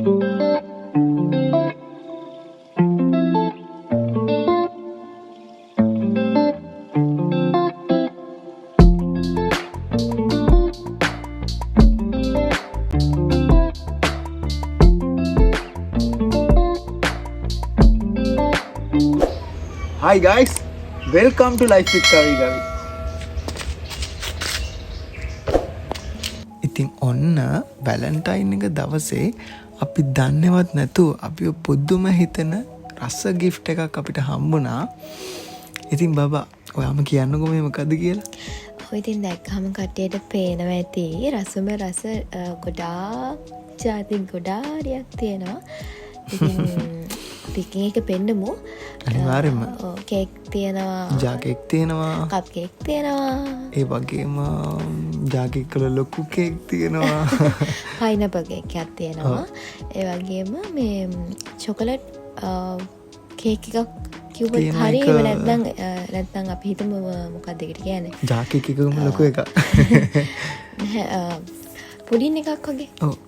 Hi guys, welcome to Life with KaviGavi. ඉතින් ඔන්න Valentine එක දවසේ අපි දන්නේවත් නැතුව අපි පොදුම හිතන රස gift එකක් අපිට හම්බුණා. ඉතින් බබා ඔයාම කියන්නකෝ මේ මොකද්ද කියලා. ඔය ඉතින් දැක්කම කට්ටියට පේනවා ඇති රසම රස ගොඩාක් ජාති ගොඩාරියක් තියෙනවා. ඉතින් පිකින් එක පෙන්නමු. අනිවාර්යයෙන්ම කේක් තියෙනවා, ජා කේක් තියෙනවා, කප් කේක් තියෙනවා, ඒ වගේම ජා කේක් වල ලොකු කේක් තියෙනවා, පයිනැපල් කේක් එකක් තියෙනවා. ඒ වගේම මේ චොකලට් කේක් එකක් කිව්වොත් හරි. එහෙම නැත්නම් අපි හිතමු මොකක්ද ඒකට කියන්නේ? ජා කේක් එකකම ලොකු එකක්. පුඩින් එකක් වගේ. ඔව්.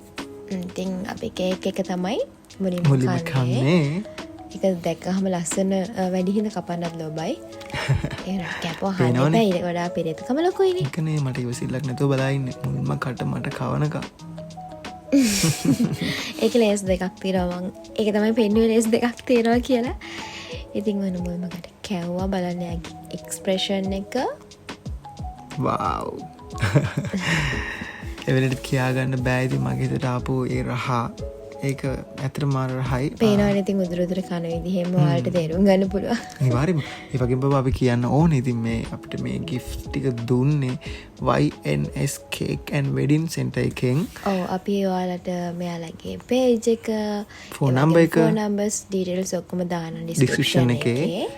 ඉතින් අපි කේක් එක තමයි මුලින්ම කන්නේ. ඒක දැක්කහම ලස්සන වැඩි හිඳ කපන්නත් ලෝබයි. ඒක කැපුවා හරියට ඊට වඩා පෙරේතකම ලොකුයිනේ. ඒකනේ මට ඉවසිල්ලක් නැතුව බලා ඉන්නේ. මුල්ම කට මට කවනකම්. ඒක ලේස් දෙකක් තියෙනවා මං. ඒක තමයි පෙන්නුවේ ලේස් දෙකක් තියෙනවා කියලා. ඉතින් මොන මුල්මකට කැවුවා බලන්න යාගේ එක්ස්ප්‍රෙෂන් එක. වව්. ඒ වෙලෙට කියාගන්න බෑ. ඉතින් මගේ හිතට ආපු ඒ රහ ඒක ඇත්තටම මාර රහයි. පේනවනේ ඉතින් උදුර කන විදිහෙම ඔයාලට තේරුම් ගන්න පුළුවන්. අනිවාර්යයෙන්ම. ඒ වගේම බබා අපි කියන්න ඕනේ ඉතින් මේ අපිට මේ gift ටික දුන්නේ YNS Cake and Wedding Center එකෙන්. ඔව් අපි ඔයාලට මෙයාලගේ page එක, phone number එක, phone numbers details ඔක්කොම දාන description එකේ.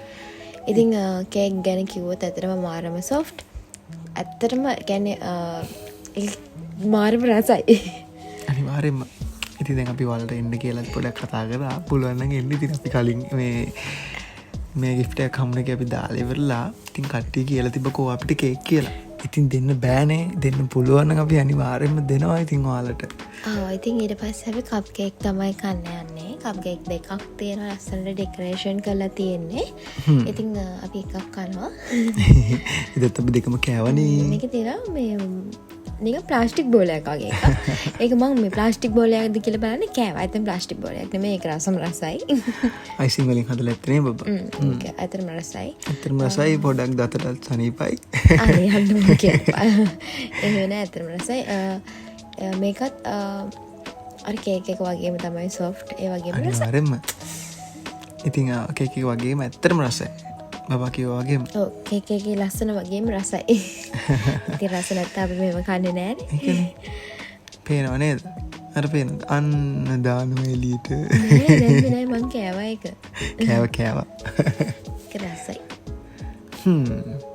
ඉතින් කේක් ගැන කිව්වොත් ඇත්තටම මාරම soft. ඇත්තටම කියන්නේ මාරම රසයි. අනිවාර්යයෙන්ම. ඉතින් දැන් අපි වලට එන්න කියලා පොඩ්ඩක් කතා කරා. පුළුවන් නම් එන්න. ඉතින් අපි කලින් මේ gift එකක් හම්බුනේ අපි දාලා ඉවරලා. ඉතින් කට්ටිය කියලා තිබ්බකෝ අපිට කේක් කියලා. ඉතින් දෙන්න බෑනේ. දෙන්න පුළුවන් නම් අපි අනිවාර්යයෙන්ම දෙනවා ඉතින් ඔයාලට. ඉතින් ඊට පස්සේ අපි කප් කේක් තමයි කන්න යන්නේ. කප් කේක් දෙකක් තියෙනවා. ලස්සනට ඩෙකොරේෂන් කරලා තියෙන්නේ. ඉතින් අපි එකක් කනවා. ඉතින් අපි දෙකම කෑවනේ. මේක තියෙනවා මේ නිකන් ප්ලාස්ටික් බෝලයක් වගේ එකක්. ඒක මම මේ ප්ලාස්ටික් බෝලයක්ද කියලා බලන්නේ කෑවා. ඇත්තටම ප්ලාස්ටික් බෝලයක් නෙමෙයි. ඒක රසම රසයි. අයිසිං වලින් හදලා ඇත්තනේ බබා. ඒක ඇත්තටම රසයි. ඇත්තටම රසයි. පොඩක් දතටත් සනීපයි. අනේ හම්බුනේ කියපා. එහෙම නෑ ඇත්තටම රසයි. මේකත් අර කේක් එක වගේම තමයි soft. ඒ වගේම රසයි. අනිවාර්යයෙන්ම. ඉතින් කේක් එක වගේම ඇත්තටම රසයි. බබා කිව්වා වගේම. ඔව් කේක් එකේ ලස්සන වගේම රසයි. ඉතින් රස නැත්නම් අපි මේව කන්නේ නෑනේ. ඒකනේ. පේනව නේද? අර පේනද? අන්න දානවා එළියට. නෑ මං කෑවා ඒක. කෑවා. ඒක රසයි.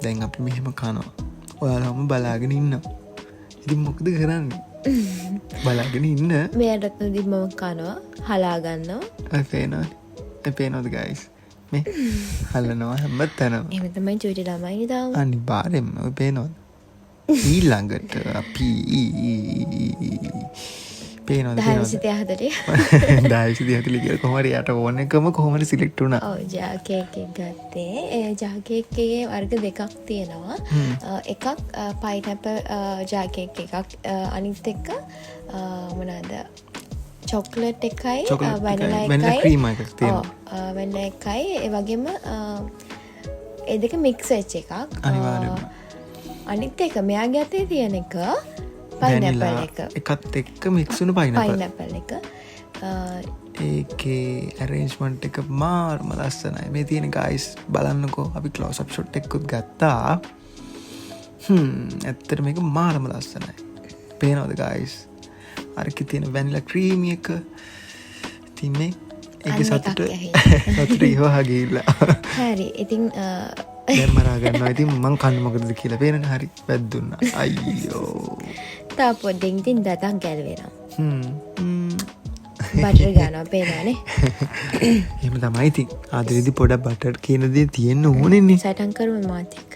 දැන් අපි මෙහෙම කනවා. ඔයාලම බලාගෙන ඉන්නවා. ඉතින් මොකද කරන්නේ? බලාගෙන ඉන්න. මෙයාටත් නදී මම කනවා. හලා ගන්නවා. අය පේනවනේ. ඒ පේනවද guys? මේ හලනවා හැමතැනම. එහෙම තමයි චූටි ළමයි දාමු. අනිවාර්යෙන්ම ඔය පේනවද? ඊළඟට අපි පේනවද? 10:40 10:40 කියලා කොහොම හරි යට ඕන එකම කොහොම හරි සිලෙක්ට් වුණා. ඔව් ජා කේක් එක ගත්තේ. ඒ ජා කේක් එකේ වර්ග දෙකක් තියෙනවා. එකක් පයිනැපල් ජා කේක් එකක්. අනිත් එක මොනවාද? චොක්ලට් එකයි වැනිලා ක්‍රීම් එකක් තියෙනවා. වැනිලා එකයි ඒ වගේම ඒ දෙක මික්ස් වෙච්ච එකක්. අනිවාර්යයෙන්ම. අනිත් එක මෙයාගේ අතේ තියෙන එක පයිනැපල් එක. එකත් එක්ක මික්ස් වුණු පයිනැපල් එක. ඒකේ arrangement එක මාර්ම ලස්සනයි. මේ තියෙන guys බලන්නකෝ. අපි close up shot එකකුත් ගත්තා. ඇත්තට මේක මාර්ම ලස්සනයි. පේනවද guys? අරකේ තියෙන වැනිලා ක්‍රීම් එක. ඉතින් මේ ඒකේ සතුට ඉවහා ගිහිල්ලා. හරි. ඉතින් දැන් මරා ගන්නවා. ඉතින් මං කන්න මොකටද කියලා පේනනේ. හරි වැද්දුනා. අයියෝ. තා පොඩ්ඩෙන් ඉතින් දතක් ගැලවෙනවා. බටර් ගන්නවා පේනවනේ. එහෙම තමයි ඉතින්. ආදරේදී පොඩක් බටර් කියන දේ තියෙන්න ඕනේනේ. සටන් කරමු මාත් එක්ක.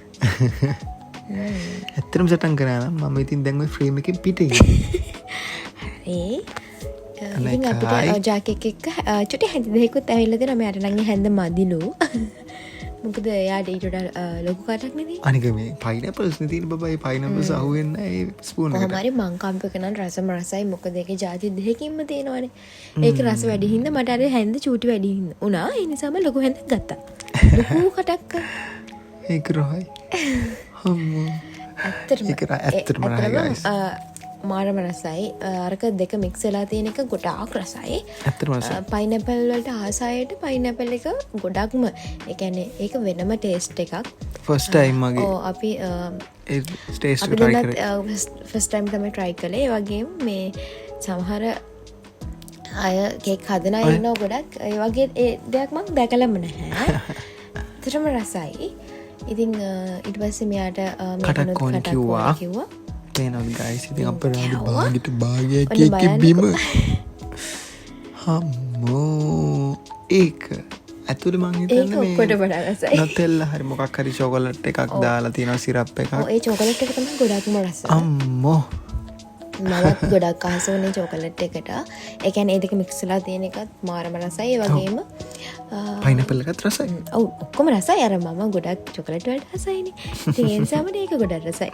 ඇත්තටම සටන් කරා නම් මම ඉතින් දැන් ওই ෆ්‍රේම් එකෙන් පිටේ ඉන්නේ. හරි. ඉතින් අපිට ජාකෙක් එක්ක චුටි හැඳ දෙකුත් ඇවිල්ලා තියෙනවා. මට නම් හැඳ මදිලු. මොකද එයාට ඊට වඩා ලොකු කටක් නෙදී. අනික මේ පයිනැපල්ස් නේ තියෙන බබයි පයිනැපල්ස් අහුවෙන්නේ ඒ ස්පූන් එකට. කොහොම හරි මං කම්පක නම් රසම රසයි. මොකද ඒකේ ಜಾති දෙකකින්ම තියෙනවානේ. ඒක රස වැඩි හින්දා මට අර හැඳ චූටි වැඩි හින්දා උනා. ඒ නිසාම ලොකු හැඳක් ගත්තා. ලොකු කටක්. ඒක රහයි. හම්මෝ. ඇත්තටම රහයි guys. මාරම රසයි. අරක දෙක මික්ස් වෙලා තියෙන එක ගොඩාක් රසයි. ඇත්තටම රසයි. පයිනැපල් වලට ආසායට පයිනැපල් එක ගොඩක්ම ඒ කියන්නේ ඒක වෙනම ටේස්ට් එකක්. ෆස්ට් ටයිම් මගේ. ඔව් අපි ඒ ටේස්ට් එක try කරේ. ෆස්ට් ටයිම් තමයි try කළේ. ඒ වගේම මේ සමහර අය කේක් හදන අය ඉන්නවා ගොඩක්. ඒ වගේ ඒ දෙයක් මම දැකලම නැහැ. ඇත්තටම රසයි. ඉතින් ඊට පස්සේ මෙයාට කටක් ඕන කිව්වා. තේනවද guys ඉතින් අපරාධ භාගයට භාගයක් කේක් බීම හම්මෝ ඒක ඇතුළේ මං හිතන්නේ මේ ඔක්කොට වඩා රසයි. නතෙල්ල හරි මොකක් හරි චොකලට් එකක් දාලා තියෙනවා සිරප් එකක්. ඔව් ඒ චොකලට් එක තමයි ගොඩක්ම රසයි. අම්මෝ මමත් ගොඩක් ආස වුණේ චොකලට් එකට. ඒ කියන්නේ ඒ දෙක මික්ස් වෙලා තියෙන එකත් මාරම රසයි. ඒ වගේම පයිනැපල් එකත් රසයි. ඔව් ඔක්කොම රසයි. අර මම ගොඩක් චොකලට් වලට රසයිනේ. ඉතින් ඒ නිසාම මේක ගොඩක් රසයි.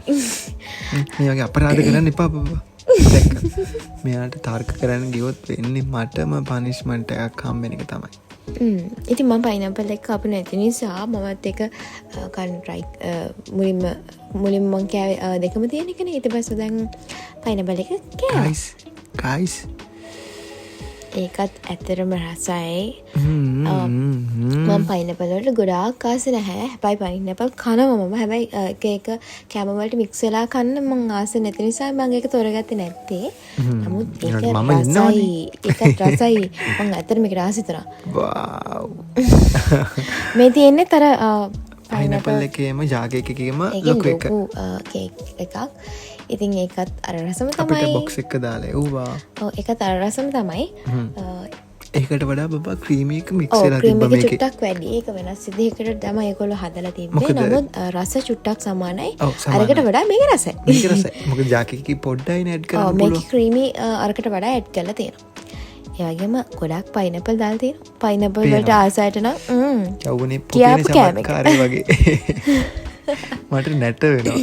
මේ වගේ අපරාධ කරන්න එපා බබා. මෙයාට තර්ක කරන්න ගියොත් වෙන්නේ මටම පනිෂ්මන්ට් එකක් හම්බෙන එක තමයි. ඉතින් මම පයිනැපල් එක කපු නැති නිසා මමත් එක කන්න try මුලින්ම මං කෑවේ දෙකම තියෙන එකනේ. ඊට පස්සේ දැන් පයිනැපල් එක කෑවා. guys ඒකත් ඇත්තටම රසයි. මම පයිනැපල් වලට ගොඩාක් ආස නැහැ. හැබැයි පයිනැපල් කනවා මම. හැබැයි ඒක කැම වලට මික්ස් වෙලා කන්න මම ආස නැති නිසා මම ඒක තෝරගත්තේ නැත්තේ. නමුත් ඒක රසයි. ඒකත් රසයි. මම ඇත්තටම මේක රස හිතනවා. wow මේ තියෙන්නේ තර පයිනැපල් එකේම ජාකේක් එකේම ලොකු එක. කේක් එකක්. ඉතින් ඒකත් අර රසම තමයි. අපිට බොක්ස් එක දාලා එව්වා. ඔව් ඒකත් අර රසම තමයි. ඒකට වඩා බබා ක්‍රීමි එක මික්ස් වෙලා තිබ්බ මේකේ. මේකේ චුට්ටක් වැඩි. ඒක වෙනස් විදිහකට තමයි ඒගොල්ලෝ හදලා තිබ්බේ. නමුත් රස චුට්ටක් සමානයි. අරකට වඩා මේක රසයි. මේක රසයි. මොකද ජාකේක් එකේ පොඩ්ඩයි ඇඩ් කරන්න පුළුවන්. මේකේ ක්‍රීමි අරකට වඩා ඇඩ් කරලා තියෙනවා. ඒ වගේම ගොඩක් පයිනැපල් දාලා තියෙනවා. පයිනැපල් වලට ආසයට නම් යවුනේ පුතේ සමත්කාරය වගේ. මට නැට වෙනවා.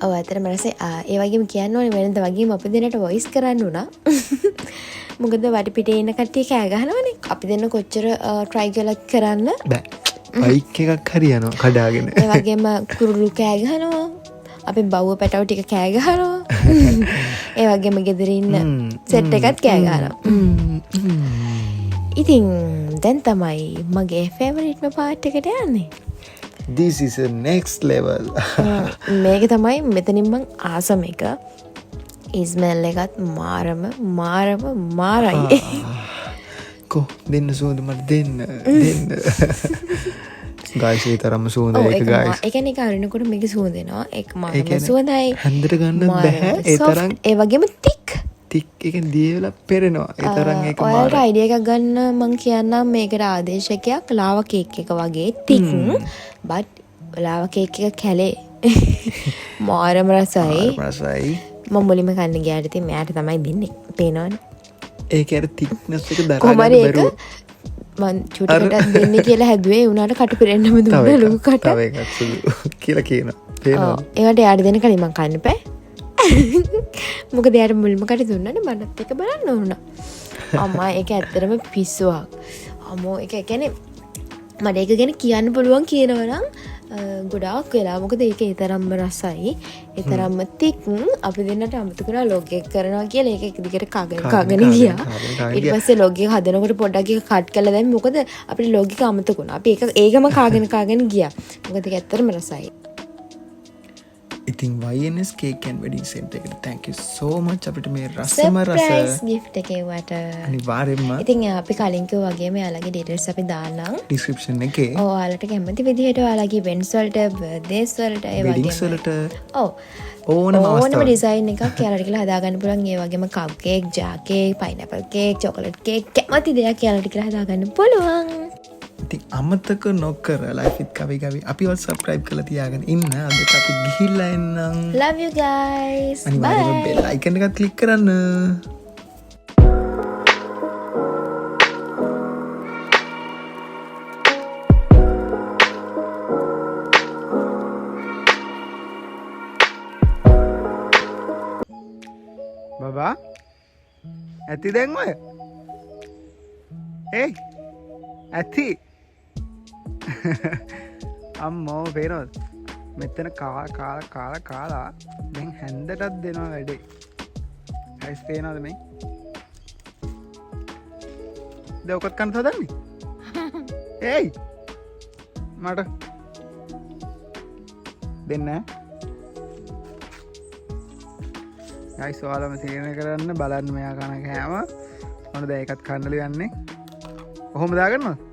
ඔව් ඇත්තටම රසයි. ඒ වගේම කියන්න ඕනේ වෙනද වගේම අපි දෙන්නට වොයිස් කරන්න උනා. මොකද වටපිටේ ඉන්න කට්ටිය කෑ ගහනවනේ. අපි දෙන්න කොච්චර try කරන්න බෑ. බයික් එකක් හරියනවා කඩාගෙන. ඒ වගේම කුරුළු කෑ ගහනවා. අපේ බව්ව පැටව ටික කෑ ගහනවා. ඒ වගේම ගෙදර ඉන්න සෙට් එකත් කෑ ගහනවා. ඉතින් දැන් තමයි මගේ ෆේවරිට්ම පාර්ට් එකට යන්නේ. This is a next level. මේක තමයි මෙතනින් මං ආසම එක. ස්මෙල් එකත් මාරයි. කො දෙන්න සුවඳ මට දෙන්න. ගායිස් ඒ තරම්ම සුවඳ ඒක ගායිස්. ඒ කියන්නේ කාරිනකොට මේක සුවඳ එනවා. ඒක මාරම සුවඳයි. හැන්දට ගන්න බෑ. ඒ තරම් ඒ වගේම තික් එක දියවලා පෙරෙනවා. ඒ තරම් ඒක මාරයි. ඔයාලට අයිඩියා එකක් ගන්න මං කියන්නම් මේකට ආදේශකයක් ලාවා කේක් එක වගේ තික්. බට් ලාවා කේක් එක කැලේ. මාරම රසයි. මම මුලින්ම කන්න ගියාට ඉතින් මෙයාට තමයි දෙන්නේ. පේනවනේ. ඒක අර තික්නස් එක දරා ගන්න බැරුව මං චුට්ටකට දෙන්නේ කියලා හැදුවේ උනාට කටු පිරෙන්නම දුන්නා ලොකු කට. තව එකක් සුදු කියලා කියනවා. පේනවද? ඒකට යාට දෙන්න කලින් මං කන්න බෑ. මොකද යාට මුලින්ම කට දුන්නානේ මටත් එක බලන්න ඕන. අම්මා ඒක ඇත්තටම පිස්සුවක්. අම්මෝ ඒක කියන්නේ මට ඒක ගැන කියන්න පුළුවන් කියනවා නම් ගොඩාක් වෙලා. මොකද ඒක ඒ තරම්ම රසයි. ඒ තරම්ම තික්. අපි දෙන්නට අමතක කරලා ලොග් එක කරනවා කියලා ඒක එක දිගට කගෙන ගියා. ඊට පස්සේ ලොග් එක හදනකොට පොඩ්ඩක් ඒක කට් කරලා දැම්මේ. මොකද අපිට ලොග් එක අමතක වුණා. අපි ඒකම කාගෙන ගියා. මොකද ඒක ඇත්තටම රසයි. ඉතින් YNS Cake and Wedding Center එකට thank you so much අපිට මේ රසම රස surprise gift එක එව්වට. අනිවාර්යෙන්ම ඉතින් අපි කලින් කිව්වා වගේම එයාලගේ details අපි දාන්නම් description එකේ. ඔයාලට කැමති විදිහට ඔයාලගේ events වලට birthdays වලට ඒ වගේම weddings වලට ඕනම ඩිසයින් එකක් එයාලට කියලා හදාගන්න පුළුවන්. ඒ වගේම කප් කේක්, ජා cake, pineapple cake, chocolate cake කැමති දෙයක් එයාලට කියලා හදාගන්න පුළුවන්. ඉතින් අමතක නොකර life with KaviGavi අපිව subscribe කරලා තියාගෙන ඉන්න. අදට අපි ගිහිල්ලා එන්නම්. Love you guys. අනිවාර්යෙන්ම bell icon එක click කරන්න. ඇති දැන් ඔය ඒ ඇති අම්මෝ පේනවද මෙතන කාලා දැන් හැන්දටත් දෙනවා වැඩේ ඇයිස් පේනවද මේ දවකත් කන්න හදන්නේ ඒයි මට දෙන්න ගයිස් ඔයාලම තීරණය කරන්න බලන්න මෙයා කන කෑම මොනද ඒකත් කන්නලු යන්නේ කොහොම දාගන්නවද